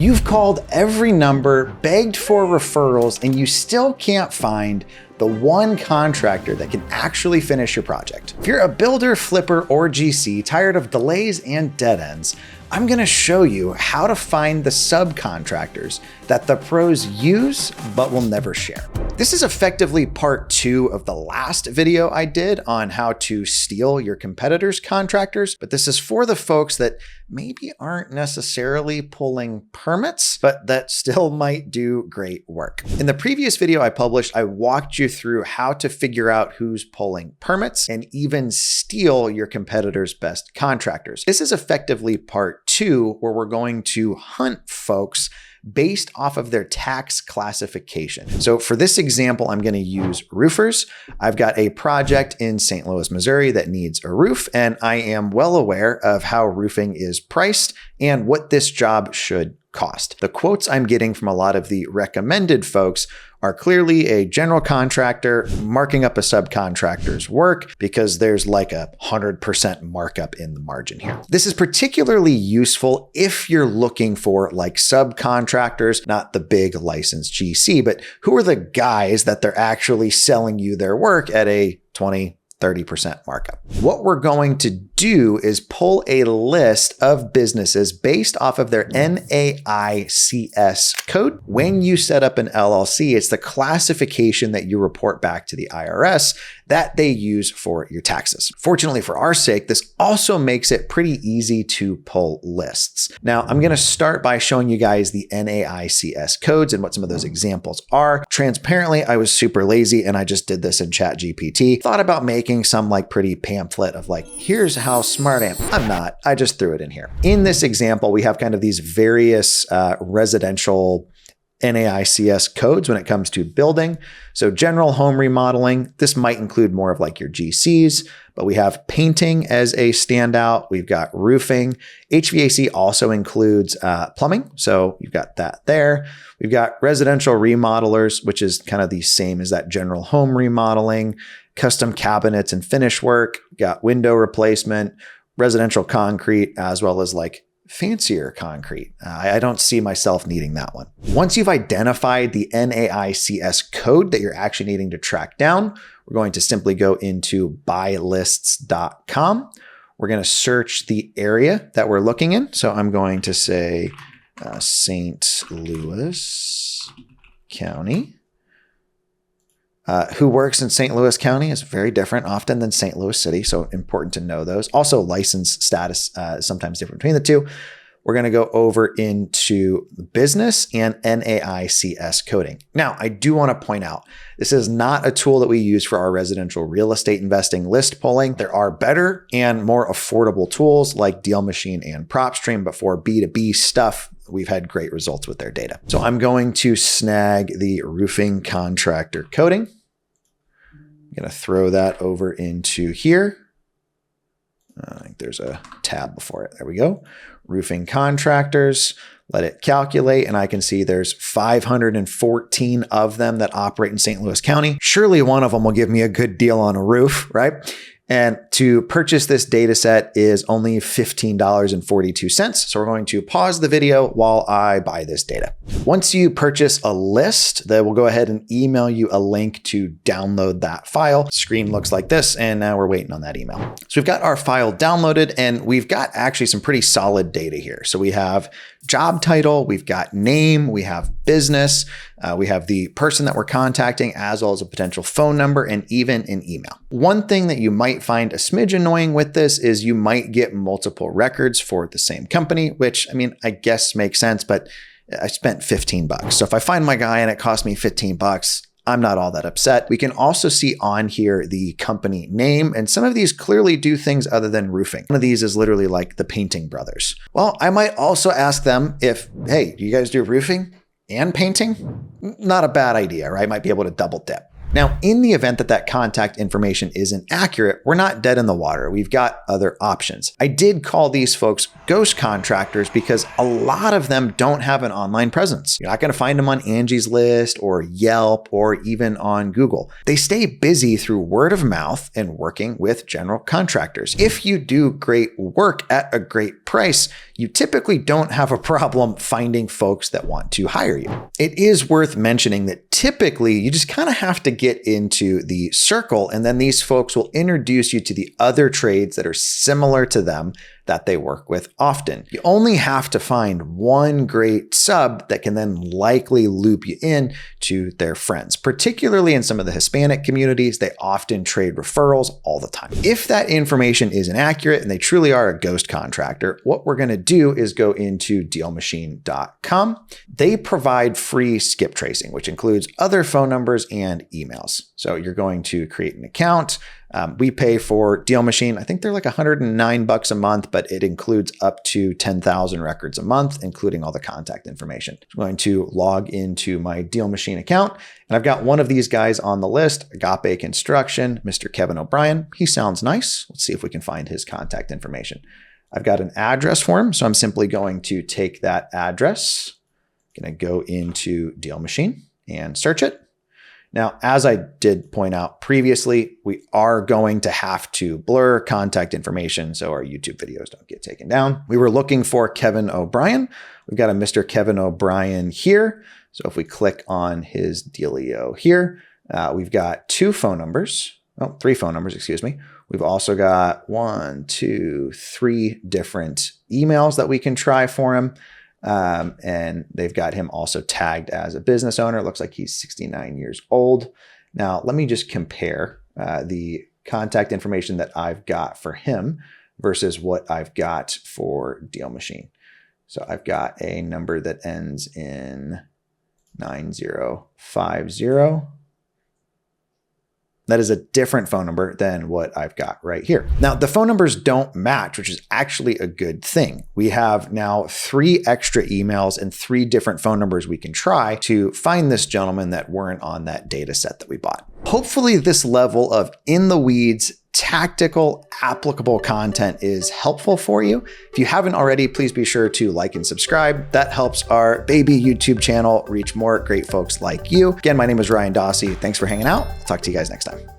You've called every number, begged for referrals, and you still can't find the one contractor that can actually finish your project. If you're a builder, flipper, or GC tired of delays and dead ends, I'm gonna show you how to find the subcontractors that the pros use but will never share. This is effectively part 2 of the last video I did on how to steal your competitors' contractors, but this is for the folks that maybe aren't necessarily pulling permits, but that still might do great work. In the previous video I published, I walked you through how to figure out who's pulling permits and even steal your competitors' best contractors. This is effectively part 2, where we're going to hunt folks based off of their tax classification. So for this example, I'm going to use roofers. I've got a project in St. Louis, Missouri that needs a roof, and I am well aware of how roofing is priced and what this job should cost. The quotes I'm getting from a lot of the recommended folks are clearly a general contractor marking up a subcontractor's work because there's like a 100% markup in the margin here. This is particularly useful if you're looking for like subcontractors, not the big licensed GC, but who are the guys that they're actually selling you their work at a 20-30% markup. What we're going to do is pull a list of businesses based off of their NAICS code. When you set up an LLC, it's the classification that you report back to the IRS that they use for your taxes. Fortunately for our sake, this also makes it pretty easy to pull lists. Now, I'm going to start by showing you guys the NAICS codes and what some of those examples are. Transparently, I was super lazy and I just did this in ChatGPT. Thought about making some like pretty pamphlet of like, here's how smart I am. I'm not. I just threw it in here. In this example, we have kind of these various residential NAICS codes when it comes to building. So general home remodeling, this might include more of like your GCs, but we have painting as a standout. We've got roofing. HVAC also includes plumbing. So you've got that there. We've got residential remodelers, which is kind of the same as that general home remodeling, custom cabinets and finish work. We've got window replacement, residential concrete, as well as like fancier concrete. I don't see myself needing that one. Once you've identified the NAICS code that you're actually needing to track down, we're going to simply go into buylists.com. We're going to search the area that we're looking in. So I'm going to say St. Louis County. Who works in St. Louis County is very different often than St. Louis City, so important to know those. Also, license status is sometimes different between the two. We're going to go over into business and NAICS coding. Now, I do want to point out, this is not a tool that we use for our residential real estate investing list pulling. There are better and more affordable tools like Deal Machine and PropStream, but for B2B stuff, we've had great results with their data. So I'm going to snag the roofing contractor coding. I'm going to throw that over into here. I think there's a tab before it. There we go. Roofing contractors. Let it calculate, and I can see there's 514 of them that operate in St. Louis County. Surely one of them will give me a good deal on a roof, right? And to purchase this data set is only $15.42. So we're going to pause the video while I buy this data. Once you purchase a list, they will go ahead and email you a link to download that file. Screen looks like this, and now we're waiting on that email. So we've got our file downloaded, and we've got actually some pretty solid data here. So we have job title, we've got name, we have business, we have the person that we're contacting, as well as a potential phone number and even an email. One thing that you might find a smidge annoying with this is you might get multiple records for the same company, which I mean, I guess makes sense, but I spent 15 bucks. So if I find my guy and it cost me 15 bucks, I'm not all that upset. We can also see on here the company name, and some of these clearly do things other than roofing. One of these is literally like the Painting Brothers. Well, I might also ask them if, hey, do you guys do roofing and painting? Not a bad idea, right? Might be able to double dip. Now, in the event that that contact information isn't accurate, we're not dead in the water. We've got other options. I did call these folks ghost contractors because a lot of them don't have an online presence. You're not going to find them on Angie's List or Yelp or even on Google. They stay busy through word of mouth and working with general contractors. If you do great work at a great price, you typically don't have a problem finding folks that want to hire you. It is worth mentioning that typically you just kind of have to get into the circle, and then these folks will introduce you to the other trades that are similar to them that they work with often. You only have to find one great sub that can then likely loop you in to their friends. Particularly in some of the Hispanic communities, they often trade referrals all the time. If that information is inaccurate and they truly are a ghost contractor, what we're going to do is go into dealmachine.com. They provide free skip tracing, which includes other phone numbers and emails. So you're going to create an account. We pay for Deal Machine. I think they're like $109 a month, but it includes up to 10,000 records a month, including all the contact information. I'm going to log into my Deal Machine account, and I've got one of these guys on the list, Agape Construction, Mr. Kevin O'Brien. He sounds nice. Let's see if we can find his contact information. I've got an address for him, so I'm simply going to take that address. I'm going to go into Deal Machine and search it. Now, as I did point out previously, we are going to have to blur contact information so our YouTube videos don't get taken down. We were looking for Kevin O'Brien. We've got a Mr. Kevin O'Brien here. So if we click on his dealio here, we've got three phone numbers, excuse me. We've also got 3 different emails that we can try for him. And they've got him also tagged as a business owner. It looks like he's 69 years old. Now, let me just compare the contact information that I've got for him versus what I've got for Deal Machine. So I've got a number that ends in 9050. That is a different phone number than what I've got right here. Now, the phone numbers don't match, which is actually a good thing. We have now 3 extra emails and 3 different phone numbers we can try to find this gentleman that weren't on that data set that we bought. Hopefully this level of in the weeds, tactical, applicable content is helpful for you. If you haven't already, please be sure to like and subscribe. That helps our baby YouTube channel reach more great folks like you. Again, my name is Ryan Dossey. Thanks for hanging out. I'll talk to you guys next time.